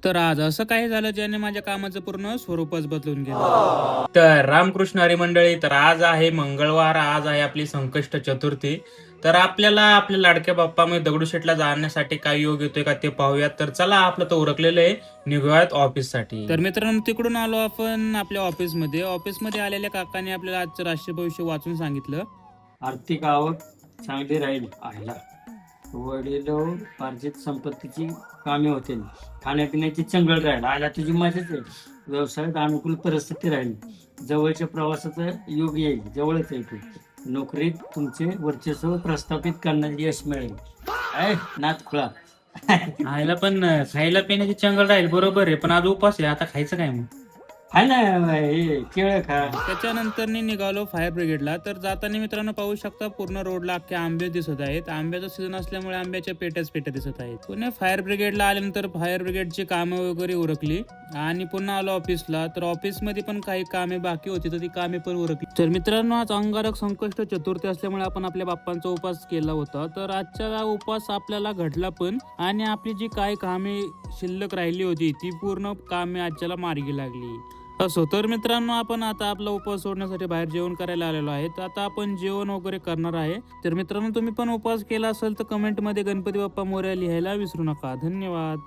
तर आज असं काही झालं ज्याने माझ्या कामाचं पूर्ण स्वरूपच बदलून गेलं. तर रामकृष्ण हरी मंडळी, तर आज आहे मंगळवार, आज आहे आपली संकष्ट चतुर्थी. तर आपल्याला आपल्या लाडक्या बाप्पामध्ये दगडूशेठला जाण्यासाठी काय योग येतोय का ते पाहूयात. तर चला, आपलं तर उरकलेलं आहे, निघूयात ऑफिससाठी. तर मित्रांनो, तिकडून आलो आपण आपल्या ऑफिसमध्ये आलेल्या काकाने आपल्याला आजचं राष्ट्रीय भविष्य वाचून सांगितलं. आर्थिक आवक चांगली राहील आयला, वडिलोपार्जित संपत्तीची कामे होतील, खाण्यापिण्याची चंगळ राहील आयला, तुझी मजाच आहे. व्यवसायात अनुकूल परिस्थिती राहील, जवळच्या प्रवासाचा योग येईल, जवळच आहे तू. नोकरीत तुमचे वर्चस्व प्रस्थापित करण्याचे यश मिळेल. नाथ खुळा. आयला पण खायला पिण्याची चंगल राहील, बरोबर आहे, पण आज उपास आहे, आता खायचं काय मग? हाय ना, हे केळ खा. त्याच्यानंतर निघालो फायर ब्रिगेडला. तर जाताना मित्रांनो पाहू शकता पूर्ण रोडला अख्खे आंबे दिसत आहेत. आंब्याचा सीझन असल्यामुळे आंब्याच्या पेट्या दिसत आहेत. पुन्हा फायर ब्रिगेडला आल्यानंतर फायर ब्रिगेडची कामं वगैरे उरकली आणि पुन्हा आलो ऑफिसला. तर ऑफिसमध्ये पण काही कामे बाकी होती, तर ती कामे पण उरकली. तर मित्रांनो, आज अंगारक संकष्ट चतुर्थी असल्यामुळे आपण आपल्या बाप्पांचा उपास केला होता. तर आजचा उपास आपल्याला घडला पण, आणि आपली जी काही कामे शिल्लक राहिली होती ती पूर्ण कामे आजच्याला मार्गी लागली. असो, तर मित्रांनो, आपण आता आपला उपवास सोडण्यासाठी बाहेर जेवण करायला आलेलो आहे. तर आता आपण जेवण वगैरे करणार आहे. तर मित्रांनो, तुम्ही पण उपवास केला असेल तर कमेंटमध्ये गणपती बाप्पा मोरया लिहायला विसरू नका. धन्यवाद.